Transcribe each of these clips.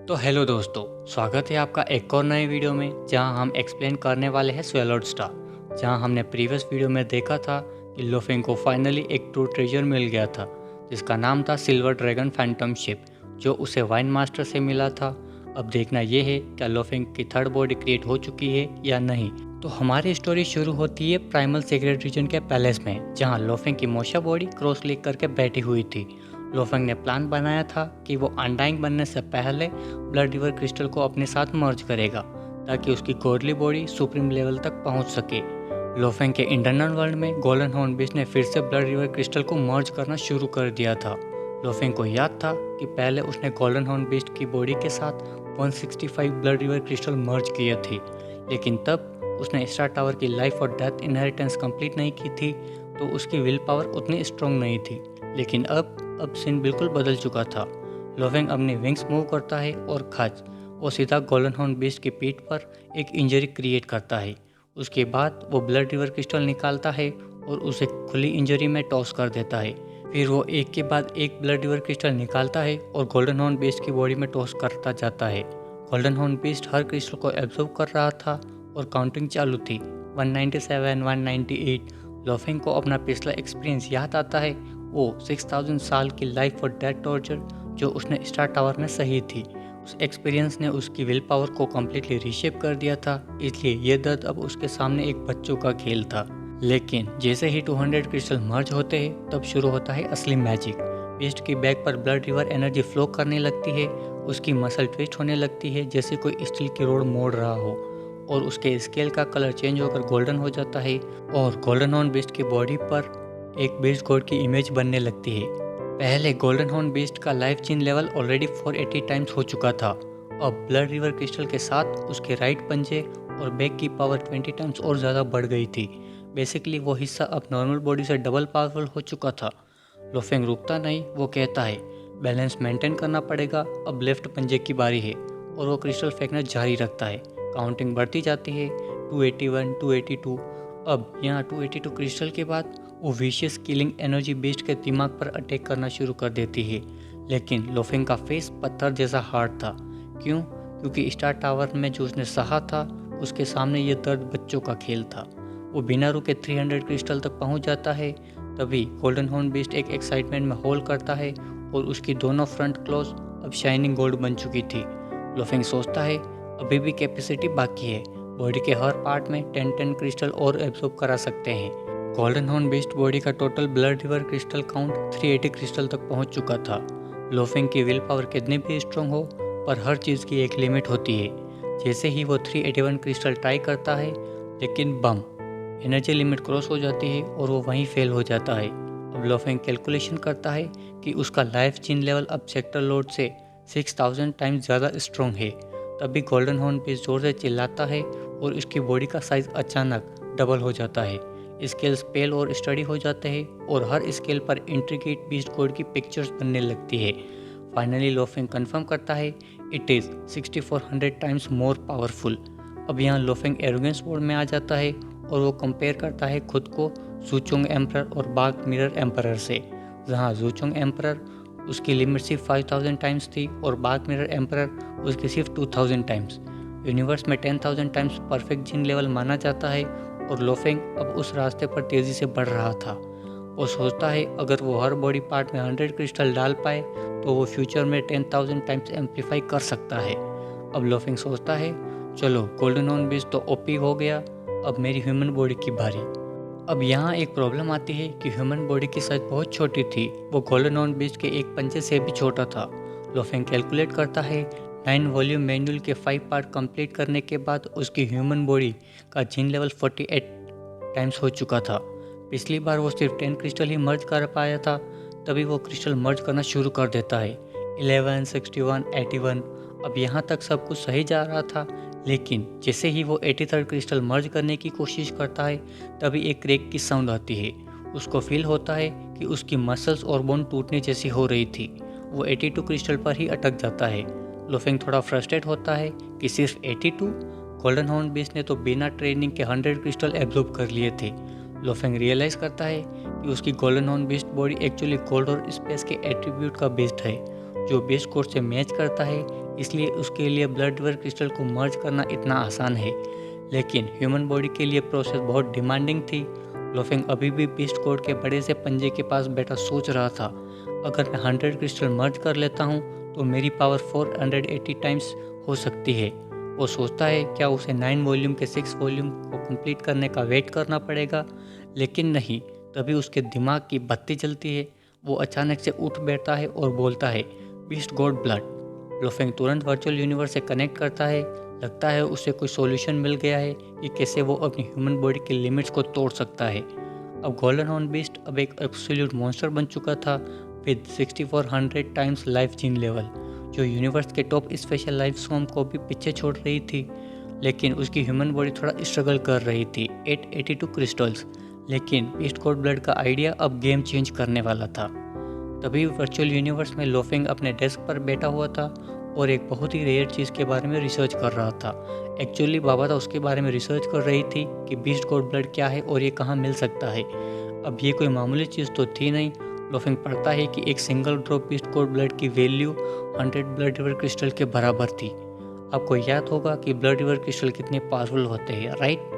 तो हेलो दोस्तों, स्वागत है आपका एक और नए वीडियो में जहां हम एक्सप्लेन करने वाले हैं स्वेलोड स्टार। जहां हमने प्रीवियस वीडियो में देखा था कि लोफिंग को फाइनली एक ट्रू ट्रेजर मिल गया था जिसका नाम था सिल्वर ड्रैगन फैंटम शिप, जो उसे वाइन मास्टर से मिला था। अब देखना यह है क्या लोफिंग की थर्ड बॉडी क्रिएट हो चुकी है या नहीं। तो हमारी स्टोरी शुरू होती है प्राइमल सीक्रेट रीजन के पैलेस में, जहाँ लोफिंग की मोशा बॉडी क्रॉस लेग करके बैठी हुई थी। लोफिंग ने प्लान बनाया था कि वो अनडाइंग बनने से पहले ब्लड रिवर क्रिस्टल को अपने साथ मर्ज करेगा ताकि उसकी गॉडली बॉडी सुप्रीम लेवल तक पहुंच सके। लोफिंग के इंटरनल वर्ल्ड में गोल्डन हॉर्न बीस्ट ने फिर से ब्लड रिवर क्रिस्टल को मर्ज करना शुरू कर दिया था। लोफिंग को याद था कि पहले उसने गोल्डन हॉर्न बीस्ट की बॉडी के साथ 165 ब्लड रिवर क्रिस्टल मर्ज किए थे, लेकिन तब उसने स्टार टावर की लाइफ और डेथ इनहेरिटेंस कंप्लीट नहीं की थी, तो उसकी विल पावर उतनी स्ट्रॉन्ग नहीं थी। लेकिन अब सीन बिल्कुल बदल चुका था। लोफिंग अपनी विंग्स मूव करता है और खच वो सीधा गोल्डन हॉर्न बीस्ट की पीठ पर एक इंजरी क्रिएट करता है। उसके बाद वो ब्लड रिवर क्रिस्टल निकालता है और उसे खुली इंजरी में टॉस कर देता है। फिर वो एक के बाद एक ब्लड रिवर क्रिस्टल निकालता है और गोल्डन हॉर्न बीस्ट की बॉडी में टॉस करता जाता है। गोल्डन हॉर्न बीस्ट हर क्रिस्टल को एब्जॉर्ब कर रहा था और काउंटिंग चालू थी। 197, 198। लोफिंग को अपना पिछला एक्सपीरियंस याद आता है, वो 6000 साल की लाइफ और डेथ टॉर्चर जो उसने स्टार टावर में सही थी। उस एक्सपीरियंस ने उसकी विल पावर को कम्प्लीटली रीशेप कर दिया था, इसलिए ये दर्द अब उसके सामने एक बच्चों का खेल था। लेकिन जैसे ही 200 क्रिस्टल मर्ज होते हैं तब शुरू होता है असली मैजिक। बीस्ट की बैक पर ब्लड रिवर एनर्जी फ्लो करने लगती है, उसकी मसल ट्विस्ट होने लगती है जैसे कोई स्टील की रोड मोड़ रहा हो, और उसके स्केल का कलर चेंज होकर गोल्डन हो जाता है और गोल्डन हॉर्न बीस्ट की बॉडी पर एक बीस्ट गॉड की इमेज बनने लगती है। पहले गोल्डन हॉर्न बीस्ट का life chain level already 480 times हो चुका था। अब ब्लड रिवर क्रिस्टल के साथ उसके राइट पंजे और बैक की पावर 20 टाइम्स और ज़्यादा बढ़ गई थी। बेसिकली वो हिस्सा अब नॉर्मल बॉडी से डबल पावरफुल हो चुका था। लोफिंग रुकता नहीं, वो कहता है बैलेंस मेंटेन करना पड़ेगा, अब लेफ्ट पंजे की बारी है, और वो क्रिस्टल फेंकना जारी रखता है। काउंटिंग बढ़ती जाती है, 281, 282। अब यहाँ 282 क्रिस्टल के बाद वो विशियस किलिंग एनर्जी बीस्ट के दिमाग पर अटैक करना शुरू कर देती है। लेकिन लोफिंग का फेस पत्थर जैसा हार्ड था। क्यों? क्योंकि स्टार टावर में जो उसने सहा था उसके सामने ये दर्द बच्चों का खेल था। वो बिना रुके 300 क्रिस्टल तक पहुंच जाता है। तभी गोल्डन हॉर्न बीस्ट एक एक्साइटमेंट में होल करता है और उसकी दोनों फ्रंट क्लोज अब शाइनिंग गोल्ड बन चुकी थी। लोफिंग सोचता है अभी भी कैपेसिटी बाकी है, बॉडी के हर पार्ट में 10 क्रिस्टल और एब्जॉर्ब करा सकते हैं। गोल्डन हॉर्न बीस्ट बॉडी का total blood river crystal count 380 crystal तक पहुंच चुका था। लोफिंग की विल पावर कितनी भी स्ट्रॉन्ग हो, पर हर चीज़ की एक लिमिट होती है। जैसे ही वो 381 क्रिस्टल ट्राई करता है, लेकिन बम एनर्जी लिमिट क्रॉस हो जाती है और वो वहीं फेल हो जाता है। अब लोफिंग कैलकुलेशन करता है कि उसका लाइफ चेन लेवल अब सेक्टर लोड से 6000 टाइम्स ज़्यादा स्ट्रॉन्ग है। तभी गोल्डन हॉर्न बीस्ट जोर से चिल्लाता है और उसकी बॉडी का साइज अचानक डबल हो जाता है। स्केल्स पेल और स्टडी हो जाते हैं और हर स्केल पर इंट्रिकेट बीस्ट कोड की पिक्चर्स बनने लगती है। फाइनली लोफिंग कंफर्म करता है it is 6400 times more powerful. अब यहाँ लोफिंग एरोगेंस मोड में आ जाता है और वो कंपेयर करता है खुद को ज़ूचोंग एम्परर और बाग मिरर एम्परर से। जहाँ ज़ूचोंग एम्परर उसकी लिमिट सिर्फ 5000 टाइम्स थी और बाग मिरर एम्परर उसकी सिर्फ 2000 टाइम्स। यूनिवर्स में 10,000 टाइम्स परफेक्ट जीन लेवल माना जाता है और लोफिंग अब उस रास्ते पर तेज़ी से बढ़ रहा था। वो सोचता है अगर वो हर बॉडी पार्ट में 100 क्रिस्टल डाल पाए तो वो फ्यूचर में 10,000 टाइम्स एम्पलीफाई कर सकता है। अब लोफिंग सोचता है चलो गोल्डन हॉर्न बीस्ट तो ओपी हो गया, अब मेरी ह्यूमन बॉडी की बारी। अब यहाँ एक प्रॉब्लम आती है कि ह्यूमन बॉडी की साइज बहुत छोटी थी, वो गोल्डन हॉर्न बीस्ट के एक पंजे से भी छोटा था। लोफिंग कैलकुलेट करता है 9 वॉल्यूम मैनुअल के 5 पार्ट कंप्लीट करने के बाद उसकी ह्यूमन बॉडी का जीन लेवल 48 टाइम्स हो चुका था। पिछली बार वो सिर्फ 10 क्रिस्टल ही मर्ज कर पाया था, तभी वो क्रिस्टल मर्ज करना शुरू कर देता है। 11, 61, 81। अब यहाँ तक सब कुछ सही जा रहा था, लेकिन जैसे ही वो 83rd क्रिस्टल मर्ज करने की कोशिश करता है तभी एक क्रैक की साउंड आती है। उसको फील होता है कि उसकी मसल्स और बोन टूटने जैसी हो रही थी। वो 82 क्रिस्टल पर ही अटक जाता है। लोफिंग थोड़ा फ्रस्ट्रेट होता है कि सिर्फ 82। गोल्डन हॉर्न बीस्ट ने तो बिना ट्रेनिंग के 100 क्रिस्टल एब्जॉर्ब कर लिए थे। लोफिंग रियलाइज़ करता है कि उसकी golden horn beast body actually gold और स्पेस के एट्रीब्यूट का बेस्ड है, जो बीस्ट कोड से मैच करता है, इसलिए उसके लिए ब्लड रिवर क्रिस्टल को मर्ज करना इतना आसान है। लेकिन ह्यूमन बॉडी के लिए प्रोसेस बहुत डिमांडिंग थी। लोफेंग अभी भी बीस्ट कोड के बड़े से पंजे के पास बैठा सोच रहा था, अगर मैं 100 क्रिस्टल मर्ज कर लेता हूँ तो मेरी पावर 480 टाइम्स हो सकती है। वो सोचता है क्या उसे 9 वॉल्यूम के 6 वॉल्यूम को कंप्लीट करने का वेट करना पड़ेगा, लेकिन नहीं। तभी उसके दिमाग की बत्ती जलती है। वो अचानक से उठ बैठता है और बोलता है, बीस्ट गॉड ब्लड। लोफेंग तुरंत वर्चुअल यूनिवर्स से कनेक्ट करता है। लगता है उसे कोई सॉल्यूशन मिल गया है कि कैसे वो अपनी ह्यूमन बॉडी के लिमिट्स को तोड़ सकता है। अब गोल्डन हॉर्न बीस्ट अब एक एब्सोल्यूट मॉन्स्टर बन चुका था with 6400 times life gene level, जो यूनिवर्स के टॉप स्पेशल लाइफ फॉर्म को भी पीछे छोड़ रही थी। लेकिन उसकी ह्यूमन बॉडी थोड़ा स्ट्रगल कर रही थी 882 क्रिस्टल्स। लेकिन बीस्ट गॉड ब्लड का आइडिया अब गेम चेंज करने वाला था। तभी वर्चुअल यूनिवर्स में लोफेंग अपने डेस्क पर बैठा हुआ था और एक बहुत ही रेयर चीज़ के बारे में रिसर्च कर रहा था। एक्चुअली बाबा उसके बारे में रिसर्च कर रही थी कि बीस्ट गॉड ब्लड क्या है और ये कहाँ मिल सकता है। अब ये कोई मामूली चीज़ तो थी नहीं। लोफेंग पढ़ता है कि एक single drop beast God blood की वैल्यू 100 ब्लड रिवर क्रिस्टल के बराबर थी। आपको याद होगा कि ब्लड रिवर क्रिस्टल कितने पावरफुल होते हैं, राइट?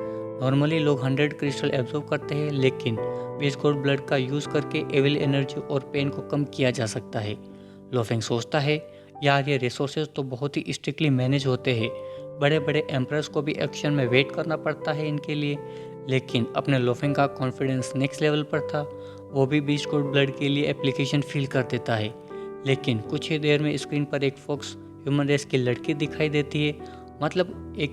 नॉर्मली लोग 100 क्रिस्टल एब्जॉर्ब करते हैं, लेकिन बीस्ट गॉड ब्लड का यूज़ करके एविल एनर्जी और पेन को कम किया जा सकता है। लोफेंग सोचता है, यार ये रिसोर्सेज तो बहुत ही स्ट्रिक्टली मैनेज होते हैं। बड़े बड़े एम्परर्स को भी एक्शन में वेट करना पड़ता है इनके लिए। लेकिन अपने लोफेंग का कॉन्फिडेंस नेक्स्ट लेवल पर था। वो भी बीस्ट गॉड ब्लड के लिए एप्लीकेशन फिल कर देता है। लेकिन कुछ ही देर में स्क्रीन पर एक फॉक्स ह्यूमन रेस की लड़की दिखाई देती है, मतलब एक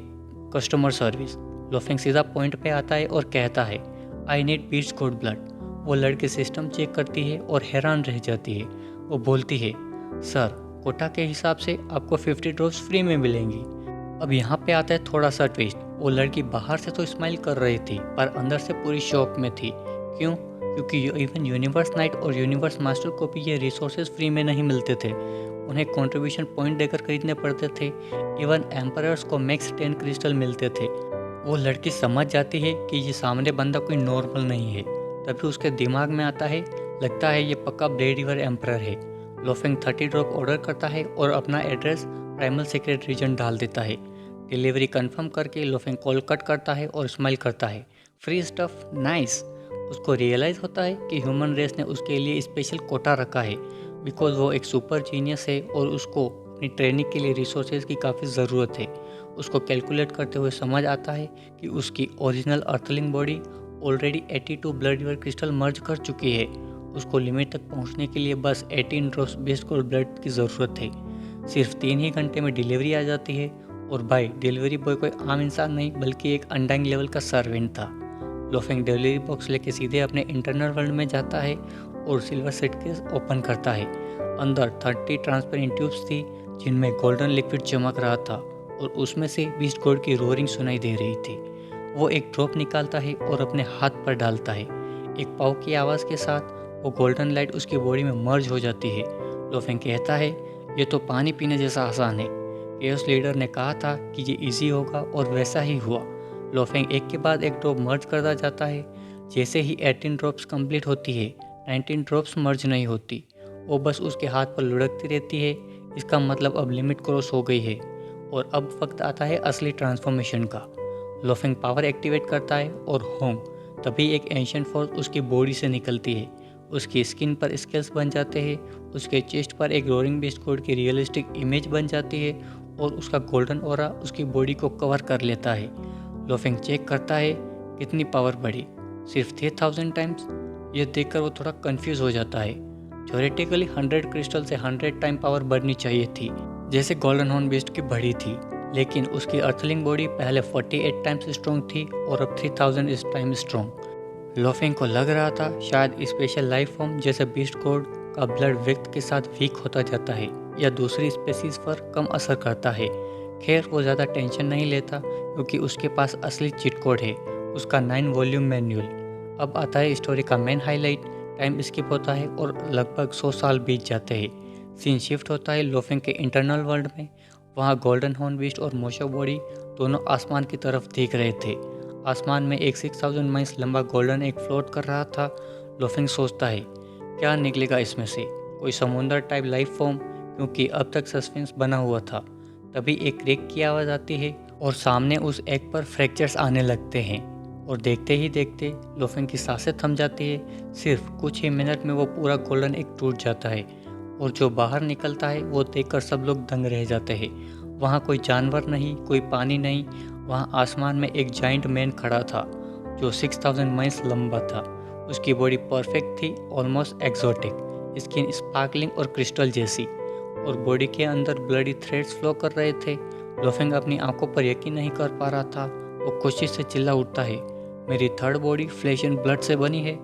कस्टमर सर्विस। लोफेंग सीधा पॉइंट पे आता है और कहता है, I need beast God blood. वो लड़की सिस्टम चेक करती है और हैरान रह जाती है। वो बोलती है, सर कोटा के हिसाब से आपको 50 ड्रॉप्स फ्री में मिलेंगी। अब यहाँ पे आता है थोड़ा सा ट्विस्ट। वो लड़की बाहर से तो स्माइल कर रही थी, पर अंदर से पूरी शॉक में थी। क्यों? क्योंकि इवन यूनिवर्स नाइट और यूनिवर्स मास्टर को भी ये रिसोर्सेज फ्री में नहीं मिलते थे। उन्हें कंट्रीब्यूशन पॉइंट देकर खरीदने पड़ते थे। इवन एम्परर्स को मैक्स 10 क्रिस्टल मिलते थे। वो लड़की समझ जाती है कि ये सामने बंदा कोई नॉर्मल नहीं है। तभी उसके दिमाग में आता है, लगता है ये पक्का ब्लेड रिवर एम्परर है। लोफेंग 30 ड्रॉप ऑर्डर करता है और अपना एड्रेस प्राइमल सीक्रेट रीजन डाल देता है। डिलीवरी कंफर्म करके लोफेंग कॉल कट करता है और स्माइल करता है, फ्री स्टफ, नाइस। उसको रियलाइज़ होता है कि ह्यूमन रेस ने उसके लिए स्पेशल कोटा रखा है, बिकॉज वो एक सुपर जीनियस है और उसको अपनी ट्रेनिंग के लिए रिसोर्सेज की काफ़ी ज़रूरत है। उसको कैलकुलेट करते हुए समझ आता है कि उसकी original earthling body already 82 blood river crystal merge कर चुकी है। उसको लिमिट तक पहुंचने के लिए बस 18 ड्रॉप्स बेस्ट गॉड ब्लड की ज़रूरत है। सिर्फ 3 ही घंटे में डिलीवरी आ जाती है। और भाई, डिलीवरी बॉय कोई आम इंसान नहीं बल्कि एक अनडाइंग लेवल का सर्वेंट था। लोफेंग डिलीवरी बॉक्स लेके सीधे अपने इंटरनल वर्ल्ड में जाता है और सिल्वर सूटकेस ओपन करता है। अंदर 30 ट्रांसपेरेंट ट्यूब्स थी जिनमें गोल्डन लिक्विड चमक रहा था और उसमें से बीस्ट गॉड की रोरिंग सुनाई दे रही थी। वो एक ड्रॉप निकालता है और अपने हाथ पर डालता है। एक पाव की आवाज़ के साथ वो गोल्डन लाइट उसकी बॉडी में मर्ज हो जाती है। लोफेंग कहता है, ये तो पानी पीने जैसा आसान है। केओस लीडर ने कहा था कि ये इजी होगा और वैसा ही हुआ। लोफेंग एक के बाद एक ड्रॉप मर्ज करता जाता है। जैसे ही 18 ड्रॉप्स कंप्लीट होती है, 19 ड्रॉप्स मर्ज नहीं होती। वो बस उसके हाथ पर लुढ़कती रहती है। इसका मतलब अब लिमिट क्रॉस हो गई है और अब वक्त आता है असली ट्रांसफॉर्मेशन का। लोफेंग पावर एक्टिवेट करता है और होम, तभी एक एंशिएंट फोर्स उसकी बॉडी से निकलती है। उसकी स्किन पर स्केल्स बन जाते हैं। उसके चेस्ट पर एक रोरिंग बीस्ट गॉड की रियलिस्टिक इमेज बन जाती है और उसका गोल्डन ऑरा उसकी बॉडी को कवर कर लेता है। लोफेंग चेक करता है कितनी पावर बढ़ी, सिर्फ 3000 टाइम्स। यह देखकर वो थोड़ा कंफ्यूज हो जाता है। थ्योरेटिकली 100 क्रिस्टल से 100 टाइम पावर बढ़नी चाहिए थी, जैसे गोल्डन हॉर्न बीस्ट की बढ़ी थी। लेकिन उसकी अर्थलिंग बॉडी पहले 48 टाइम्स स्ट्रॉन्ग थी और अब 3000 टाइम्स स्ट्रॉन्ग। लोफेंग को लग रहा था शायद स्पेशल लाइफ फॉर्म जैसे बीस्ट गॉड का ब्लड वक्त के साथ वीक होता जाता है या दूसरी स्पेसीज पर कम असर करता है। खैर, वो ज़्यादा टेंशन नहीं लेता क्योंकि उसके पास असली चीट कोड है, उसका 9 वॉल्यूम मैनुअल। अब आता है स्टोरी का मेन हाईलाइट। टाइम स्किप होता है और लगभग 100 साल बीत जाते हैं। सीन शिफ्ट होता है लोफेंग के इंटरनल वर्ल्ड में। वहाँ गोल्डन हॉर्न बीस्ट और मोशो बॉडी दोनों आसमान की तरफ देख रहे थे। आसमान में एक 6000 माइल्स लंबा गोल्डन एग फ्लोट कर रहा था। लोफेंग सोचता है, क्या निकलेगा इसमें से, कोई समुंदर टाइप लाइफ फॉर्म, क्योंकि अब तक सस्पेंस बना हुआ था। तभी एक क्रेक की आवाज़ आती है और सामने उस एग पर फ्रैक्चर्स आने लगते हैं और देखते ही देखते लोफिंग की सांसें थम जाती है। सिर्फ कुछ ही मिनट में वो पूरा गोल्डन एग टूट जाता है और जो बाहर निकलता है वो देखकर सब लोग दंग रह जाते हैं। वहाँ कोई जानवर नहीं, कोई पानी नहीं, वहाँ आसमान में एक जाइंट मैन खड़ा था जो 6000 माइल्स लंबा था। उसकी बॉडी परफेक्ट थी, ऑलमोस्ट एक्सोटिक, स्किन स्पार्कलिंग और क्रिस्टल जैसी, और बॉडी के अंदर ब्लडी थ्रेड्स फ्लो कर रहे थे। लोफिंग अपनी आंखों पर यकीन नहीं कर पा रहा था। वो खुशी से चिल्ला उठता है, मेरी third body flash and blood से बनी है।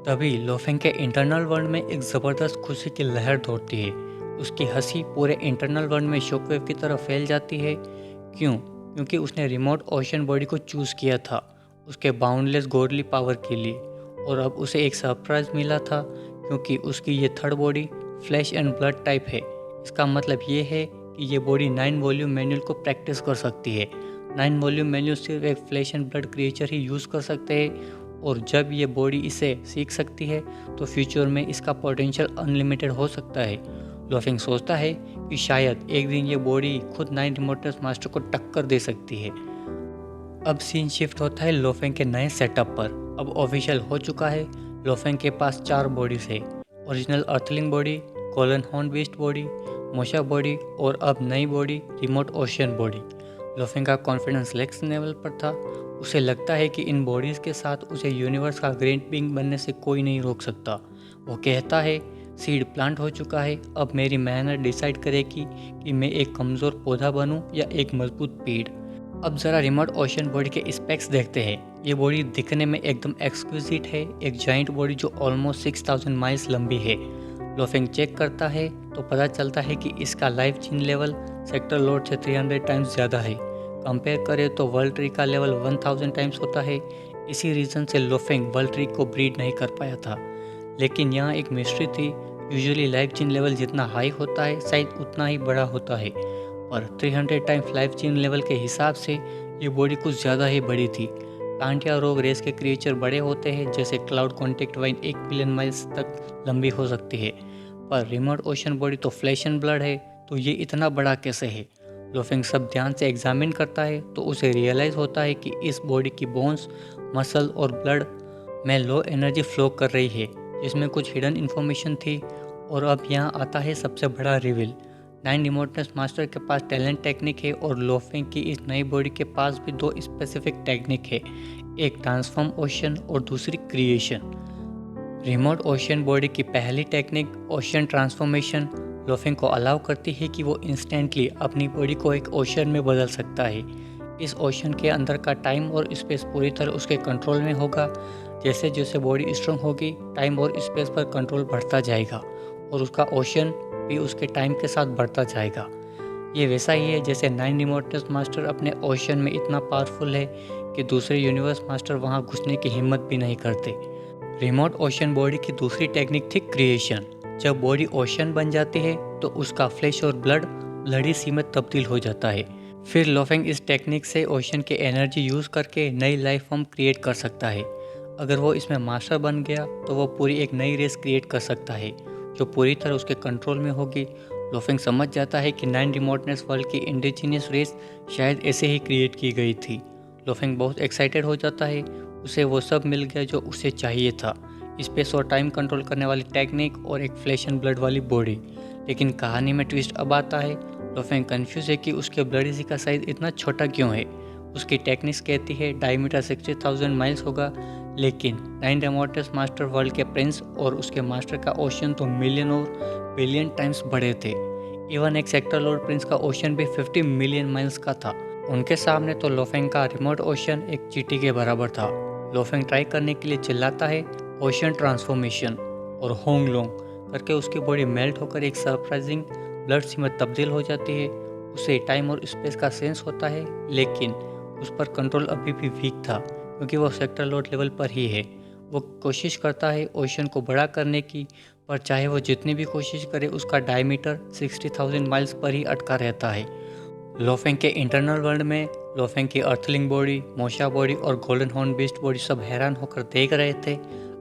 तभी लोफिंग के इंटरनल वर्ल्ड में एक ज़बरदस्त खुशी की लहर दौड़ती है। उसकी हंसी पूरे इंटरनल वर्ल्ड में शॉकवेव की तरह फैल जाती है। क्यों? क्योंकि उसने रिमोट ओशन बॉडी को चूज़ किया था उसके बाउंडलेस गॉडली पावर के लिए, और अब उसे एक सरप्राइज मिला था क्योंकि उसकी ये third body flash and blood type है। इसका मतलब ये है कि ये बॉडी 9 वॉल्यूम मैनुअल को प्रैक्टिस कर सकती है। 9 वॉल्यूम मैनुअल सिर्फ एक flash and blood creature he use कर सकते हैं, और जब ये बॉडी इसे सीख सकती है तो फ्यूचर में इसका पोटेंशियल अनलिमिटेड हो सकता है। लोफिंग सोचता है कि शायद एक दिन ये बॉडी खुद 9 रिमोटर्स मास्टर को टक्कर दे सकती है। अब सीन शिफ्ट होता है लोफिंग के नए सेटअप पर। अब ऑफिशियल हो चुका है, लोफिंग के पास 4 बॉडीज है। Original earthling body, golden horn beast body, मोशा बॉडी और अब नई body remote ocean body. Luo Feng का कॉन्फिडेंस नेक्स्ट लेवल पर था। उसे लगता है कि इन बॉडीज़ के साथ उसे यूनिवर्स का ग्रेट बीइंग बनने से कोई नहीं रोक सकता। वो कहता है, सीड प्लांट हो चुका है, अब मेरी मेहनत डिसाइड करेगी कि मैं एक कमज़ोर पौधा बनूं या एक मजबूत पेड़। अब ज़रा रिमोट ओशन बॉडी के स्पेक्स देखते हैं। ये बॉडी दिखने में एकदम एक्सक्लूसिव है, एक जाइंट बॉडी जो ऑलमोस्ट 6000 माइल्स लंबी है। लोफिंग चेक करता है तो पता चलता है कि इसका life gene level sector load से 300 टाइम्स ज़्यादा है। कंपेयर करें तो वर्ल्ड ट्री का लेवल 1000 टाइम्स होता है। इसी रीज़न से लोफिंग वर्ल्ड ट्री को ब्रीड नहीं कर पाया था। लेकिन यहाँ एक मिस्ट्री थी। यूजुअली लाइफ जीन लेवल जितना हाई होता है शायद उतना ही बड़ा होता है, पर 300 टाइम्स लाइफ जीन लेवल के हिसाब से ये बॉडी कुछ ज़्यादा ही बड़ी थी। प्लांट या रोग रेस के क्रिएचर बड़े होते हैं, जैसे cloud contact wine 1 billion miles तक लंबी हो सकती है, पर रिमोट ओशन बॉडी तो फ्लैश एंड ब्लड है, तो ये इतना बड़ा कैसे है? लोफिंग सब ध्यान से एग्जामिन करता है तो उसे रियलाइज़ होता है कि इस बॉडी की बोन्स, मसल और ब्लड में लो एनर्जी फ्लो कर रही है, जिसमें कुछ हिडन इन्फॉर्मेशन थी। और अब यहाँ आता है सबसे बड़ा रिवील। 9 रिमोटनेस मास्टर के पास टैलेंट टेक्निक है और लोफिंग की इस नई बॉडी के पास भी 2 स्पेसिफिक टेक्निक है, एक ट्रांसफॉर्म ओशन और दूसरी क्रिएशन। रिमोट ओशन बॉडी की पहली टेक्निक ओशन ट्रांसफॉर्मेशन लोफिंग को अलाउ करती है कि वो इंस्टेंटली अपनी बॉडी को एक ओशन में बदल सकता है। इस ओशन के अंदर का टाइम और स्पेस पूरी तरह उसके कंट्रोल में होगा। जैसे जैसे बॉडी स्ट्रांग होगी, टाइम और स्पेस पर कंट्रोल बढ़ता जाएगा और उसका ओशन भी उसके टाइम के साथ बढ़ता जाएगा। ये वैसा ही है जैसे 9 रिमोटनेस मास्टर अपने ओशन में इतना पावरफुल है कि दूसरे यूनिवर्स मास्टर वहाँ घुसने की हिम्मत भी नहीं करते। रिमोट ओशन बॉडी की दूसरी टेक्निक थी क्रिएशन। जब बॉडी ओशन बन जाती है तो उसका फ्लैश और ब्लड ब्लडी सी में तब्दील हो जाता है। फिर लोफिंग इस टेक्निक से ओशन की एनर्जी यूज़ करके नई लाइफ फॉर्म क्रिएट कर सकता है। अगर वो इसमें मास्टर बन गया तो वो पूरी एक नई रेस क्रिएट कर सकता है जो पूरी तरह उसके कंट्रोल में होगी। लोफिंग समझ जाता है कि 9 रिमोटनेस वर्ल्ड की इंडिजिनियस रेस शायद ऐसे ही क्रिएट की गई थी। लोफिंग बहुत एक्साइटेड हो जाता है, उसे वो सब मिल गया जो उसे चाहिए था, स्पेस और टाइम कंट्रोल करने वाली टेक्निक और एक फ्लैश एंड ब्लड वाली बॉडी। लेकिन कहानी में ट्विस्ट अब आता है। लोफिंग कंफ्यूज है कि उसके ब्लड का साइज इतना छोटा क्यों है। उसकी टेक्निक्स कहती है डायमीटर 60,000 माइल्स होगा, लेकिन 9 रिमोटनेस मास्टर वर्ल्ड के प्रिंस और उसके मास्टर का ओशन तो मिलियन और बिलियन टाइम्स बड़े थे। इवन एक सेक्टर लॉर्ड प्रिंस का ओशन भी 50 मिलियन माइल्स का था। उनके सामने तो लोफिंग का रिमोट ओशन एक चींटी के बराबर था। लोफिंग ट्राई करने के लिए चिल्लाता है ओशन ट्रांसफॉर्मेशन, और होंग लोंग करके उसकी बॉडी मेल्ट होकर एक सरप्राइजिंग ब्लड सी में तब्दील हो जाती है। उसे टाइम और स्पेस का सेंस होता है, लेकिन उस पर कंट्रोल अभी भी वीक था क्योंकि वो सेक्टर लॉर्ड लेवल पर ही है। वो कोशिश करता है ओशन को बड़ा करने की, पर चाहे वो जितनी भी कोशिश करे उसका डायमीटर 60,000 माइल्स पर ही अटका रहता है। लोफिंग के इंटरनल वर्ल्ड में लोफिंग की अर्थलिंग बॉडी, मोशा बॉडी और गोल्डन हॉर्न बीस्ट बॉडी सब हैरान होकर देख रहे थे।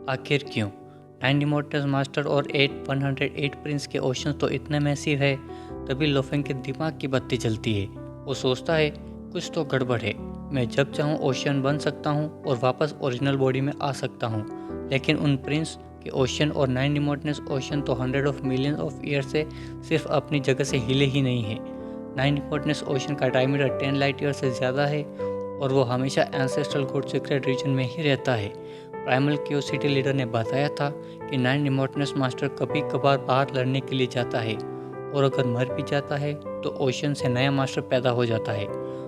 आखिर क्यों? 9 इमोर्टल्स मास्टर और 108 प्रिंस के ओशन तो इतने मैसिव है। तभी लोफेंग के दिमाग की बत्ती जलती है। वो सोचता है कुछ तो गड़बड़ है। मैं जब चाहूँ ओशन बन सकता हूँ और वापस ओरिजिनल बॉडी में आ सकता हूँ। लेकिन उन प्रिंस के ओशन और 9 इमोर्टल्स ओशन तो 100 ऑफ मिलियंस ऑफ ईयर से सिर्फ अपनी जगह से हिले ही नहीं है। 9 इमोर्टल्स ओशन का डायमीटर 10 लाइट ईयर से ज़्यादा है और वो हमेशा एंसेस्ट्रल गॉड सीक्रेट रीजन में ही रहता है। प्राइमल क्यूरियोसिटी लीडर ने बताया था कि 9 इमोर्टल्स मास्टर कभी कभार बाहर लड़ने के लिए जाता है और अगर मर भी जाता है तो ओशन से नया मास्टर पैदा हो जाता है।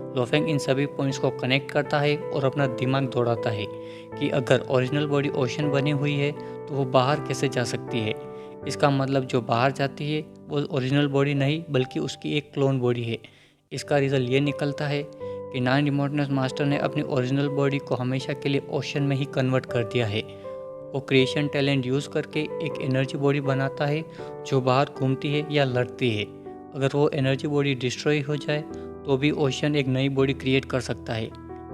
लोफेंग इन सभी पॉइंट्स को कनेक्ट करता है और अपना दिमाग दौड़ाता है कि अगर ओरिजिनल बॉडी ओशन बनी हुई है तो वो बाहर कैसे जा सकती है। इसका मतलब जो बाहर जाती है वो ओरिजिनल बॉडी नहीं बल्कि उसकी एक क्लोन बॉडी है। इसका रिजल्ट ये निकलता है कि 9 इमोर्टल्स मास्टर ने अपनी ओरिजिनल बॉडी को हमेशा के लिए ओशन में ही कन्वर्ट कर दिया है। वो क्रिएशन टैलेंट यूज़ करके एक एनर्जी बॉडी बनाता है जो बाहर घूमती है या लड़ती है। अगर वो एनर्जी बॉडी डिस्ट्रॉय हो जाए तो भी ओशन एक नई बॉडी क्रिएट कर सकता है।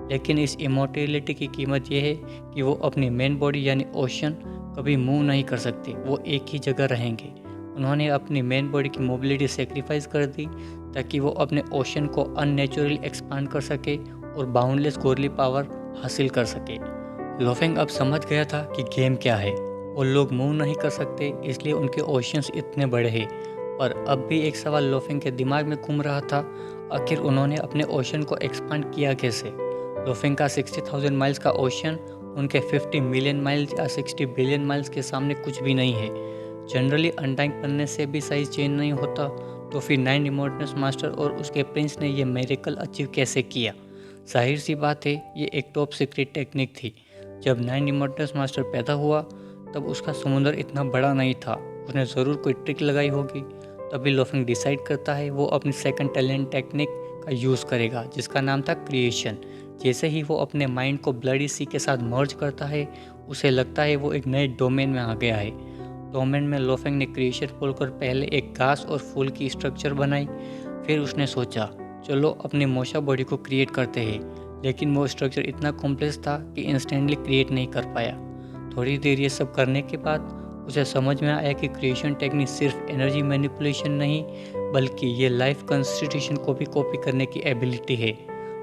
लेकिन इस इमोर्टेलिटी की कीमत यह है कि वो अपनी मेन बॉडी यानी ओशन कभी मूव नहीं कर सकते, वो एक ही जगह रहेंगे। उन्होंने अपनी मेन बॉडी की मोबिलिटी सेक्रीफाइस कर दी ताकि वो अपने ओशन को अननेचुरली एक्सपांड कर सके और बाउंडलेस गॉडली पावर हासिल कर सके। लोफेंग अब समझ गया था कि गेम क्या है। वो लोग मूव नहीं कर सकते इसलिए उनके ओशंस इतने बड़े हैं। पर अब भी एक सवाल लोफेंग के दिमाग में घूम रहा था, आखिर उन्होंने अपने ओशन को एक्सपांड किया कैसे। लोफेंग का 60,000 माइल्स का ओशन उनके 50 मिलियन माइल्स या 60 बिलियन माइल्स के सामने कुछ भी नहीं है। जनरली अनटाइम बनने से भी साइज चेंज नहीं होता, तो फिर 9 इमोर्टल्स मास्टर और उसके प्रिंस ने ये मेरेकल अचीव कैसे किया। जाहिर सी बात है ये एक टॉप सीक्रेट टेक्निक थी। जब 9 इमोर्टल्स मास्टर पैदा हुआ तब उसका समुंदर इतना बड़ा नहीं था, उसने ज़रूर कोई ट्रिक लगाई होगी। तभी लोफेंग डिसाइड करता है वो अपनी सेकंड टैलेंट टेक्निक का यूज़ करेगा जिसका नाम था क्रिएशन। जैसे ही वो अपने माइंड को ब्लडी सी के साथ मर्ज करता है उसे लगता है वो एक नए डोमेन में आ गया है। डोमेन में लोफेंग ने क्रिएशन बोलकर पहले एक घास और फूल की स्ट्रक्चर बनाई। फिर उसने सोचा चलो अपनी मोशा बॉडी को क्रिएट करते हैं, लेकिन वो स्ट्रक्चर इतना कॉम्प्लेक्स था कि इंस्टेंटली क्रिएट नहीं कर पाया। थोड़ी देर ये सब करने के बाद उसे समझ में आया कि क्रिएशन टेक्निक सिर्फ एनर्जी मैनिपुलेशन नहीं बल्कि ये लाइफ कॉन्स्टिट्यूशन को भी कॉपी करने की एबिलिटी है।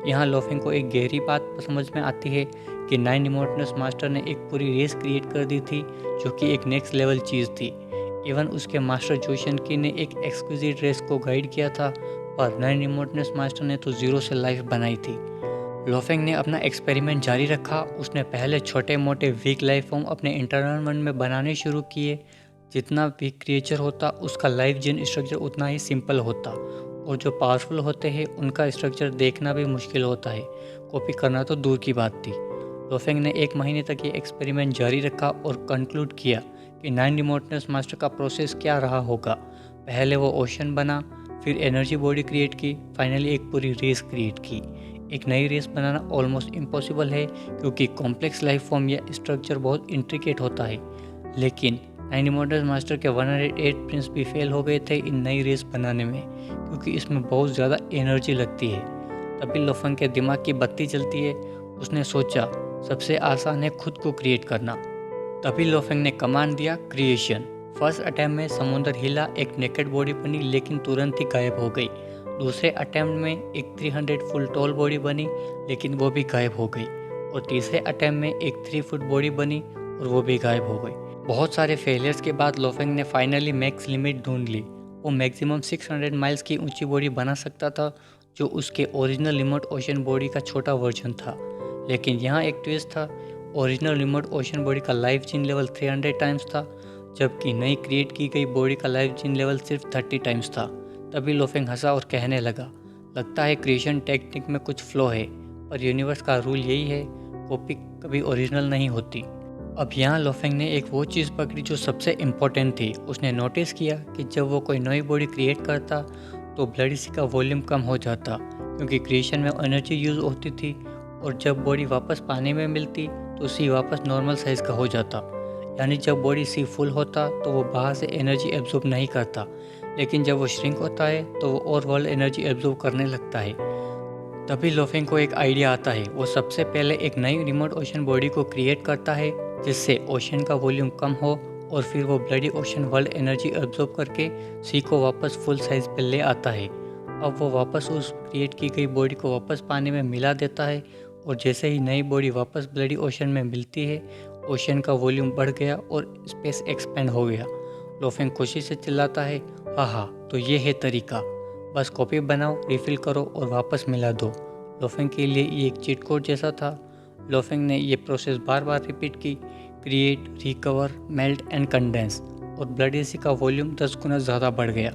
यहाँ लोफेंग को एक गहरी बात समझ में आती है कि 9 इमोर्टल्स मास्टर ने एक पूरी रेस क्रिएट कर दी थी जो कि एक नेक्स्ट लेवल चीज़ थी। इवन उसके मास्टर जोशन की ने एक एक्सक्लूसिव रेस को गाइड किया था, पर 9 इमोर्टल्स मास्टर ने तो जीरो से लाइफ बनाई थी। लोफेंग ने अपना एक्सपेरिमेंट जारी रखा। उसने पहले छोटे मोटे वीक लाइफ फॉर्म अपने इंटरनल मन में बनाने शुरू किए। जितना वीक क्रिएचर होता उसका लाइफ जीन स्ट्रक्चर उतना ही सिंपल होता और जो पावरफुल होते हैं उनका स्ट्रक्चर देखना भी मुश्किल होता है, कॉपी करना तो दूर की बात थी। लोफेंग ने 1 महीने तक ये एक्सपेरिमेंट जारी रखा और कंक्लूड किया कि 9 इमोर्टल्स मास्टर का प्रोसेस क्या रहा होगा। पहले वो ओशन बना, फिर एनर्जी बॉडी क्रिएट की, फाइनली एक पूरी रेस क्रिएट की। एक नई रेस बनाना ऑलमोस्ट इम्पॉसिबल है क्योंकि कॉम्प्लेक्स लाइफ फॉर्म या स्ट्रक्चर बहुत इंट्रिकेट होता है। लेकिन 9 इमोर्टल्स मास्टर के 108 प्रिंस भी फेल हो गए थे इन नई रेस बनाने में क्योंकि इसमें बहुत ज़्यादा एनर्जी लगती है। तभी लोफेंग के दिमाग की बत्ती जलती है। उसने सोचा सबसे आसान है खुद को क्रिएट करना। तभी लोफेंग ने कमांड दिया क्रिएशन। फर्स्ट अटैम्प्ट में समुंदर हिला, एक नेकेड बॉडी बनी लेकिन तुरंत ही गायब हो गई। दूसरे अटैम्प्ट में एक 300 फुट टॉल बॉडी बनी लेकिन वो भी गायब हो गई। और तीसरे अटैम्प्ट में एक 3 फुट बॉडी बनी और वो भी गायब हो गई। बहुत सारे फेलियर्स के बाद लोफेंग ने फाइनली मैक्स लिमिट ढूंढ ली। वो मैक्सिमम 600 माइल्स की ऊंची बॉडी बना सकता था जो उसके ओरिजिनल रिमोट ओशन बॉडी का छोटा वर्जन था। लेकिन यहाँ एक ट्विस्ट था, ओरिजिनल रिमोट ओशन बॉडी का लाइफ जीन लेवल 300 टाइम्स था जबकि नई क्रिएट की गई बॉडी का लाइफ जीन लेवल सिर्फ 30 टाइम्स था। तभी लोफेंग हंसा और कहने लगा लगता है क्रिएशन टेक्निक में कुछ फ्लो है, पर यूनिवर्स का रूल यही है कॉपी कभी ओरिजिनल नहीं होती। अब यहाँ लोफेंग ने एक वो चीज़ पकड़ी जो सबसे इम्पोर्टेंट थी। उसने नोटिस किया कि जब वो कोई नई बॉडी क्रिएट करता तो ब्लड सी का वॉल्यूम कम हो जाता क्योंकि क्रिएशन में एनर्जी यूज़ होती थी, और जब बॉडी वापस पानी में मिलती तो सी वापस नॉर्मल साइज़ का हो जाता। यानी जब बॉडी सी फुल होता तो वो बाहर से एनर्जी एब्जॉर्ब नहीं करता, लेकिन जब वो श्रिंक होता है तो वो और वर्ल्ड एनर्जी एब्जॉर्ब करने लगता है। तभी लोफेंग को एक आइडिया आता है। वो सबसे पहले एक नई रिमोट ओशन बॉडी को क्रिएट करता है जिससे ओशन का वॉल्यूम कम हो और फिर वो bloody ocean world energy absorb करके सी को वापस फुल साइज पे ले आता है। अब वो वापस उस क्रिएट की गई बॉडी को वापस पानी में मिला देता है और जैसे ही नई बॉडी वापस ब्लडी ओशन में मिलती है, ओशन का वॉल्यूम बढ़ गया और स्पेस एक्सपेंड हो गया। लोफेंग खुशी से चिल्लाता है, हाँ, तो ये है तरीका, बस कॉपी बनाओ, रिफिल करो और वापस मिला दो। लोफेंग के लिए ये एक चीट कोड जैसा था। लोफेंग ने ये प्रोसेस बार बार रिपीट की, create, recover, melt and condense, और ब्लडी सी का वॉल्यूम 10 गुना ज़्यादा बढ़ गया।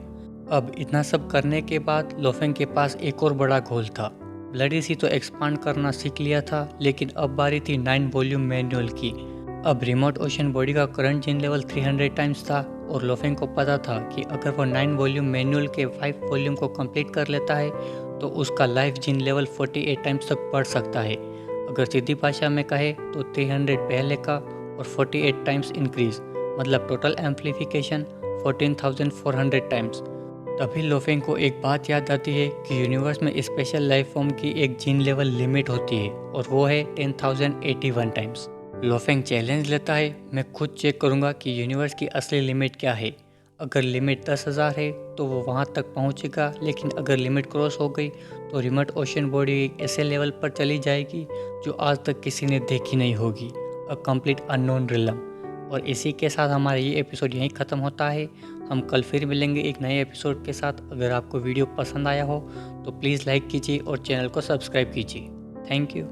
अब इतना सब करने के बाद लोफेंग के पास एक और बड़ा गोल था। ब्लडी सी तो एक्सपांड करना सीख लिया था, लेकिन अब बारी थी 9 वॉल्यूम मैनुअल की। अब रिमोट ओशन बॉडी का करंट जिन लेवल 300 टाइम्स था और लोफेंग को पता था कि अगर वो 9 वॉल्यूम मैनुअल के 5 वॉल्यूम को कंप्लीट कर लेता है तो उसका लाइफ जिन लेवल 48 टाइम्स तक बढ़ सकता है। अगर सीधी भाषा में कहे तो 300 पहले का और 48 टाइम्स इंक्रीज, मतलब टोटल एम्प्लीफिकेशन 14,400 टाइम्स। तभी लोफेंग को एक बात याद आती है कि यूनिवर्स में स्पेशल लाइफ फॉर्म की एक जीन लेवल लिमिट होती है और वो है 10,081 टाइम्स। लोफेंग चैलेंज लेता है, मैं खुद चेक करूंगा कि यूनिवर्स की असली लिमिट क्या है। अगर लिमिट 10,000 है तो वो वहाँ तक पहुँचेगा, लेकिन अगर लिमिट क्रॉस हो गई तो रिमोट ओशन बॉडी एक ऐसे लेवल पर चली जाएगी जो आज तक किसी ने देखी नहीं होगी, अ कंप्लीट अननोन रिलम। और इसी के साथ हमारा ये एपिसोड यहीं ख़त्म होता है। हम कल फिर मिलेंगे एक नए एपिसोड के साथ। अगर आपको वीडियो पसंद आया हो तो प्लीज़ लाइक कीजिए और चैनल को सब्सक्राइब कीजिए। Thank you.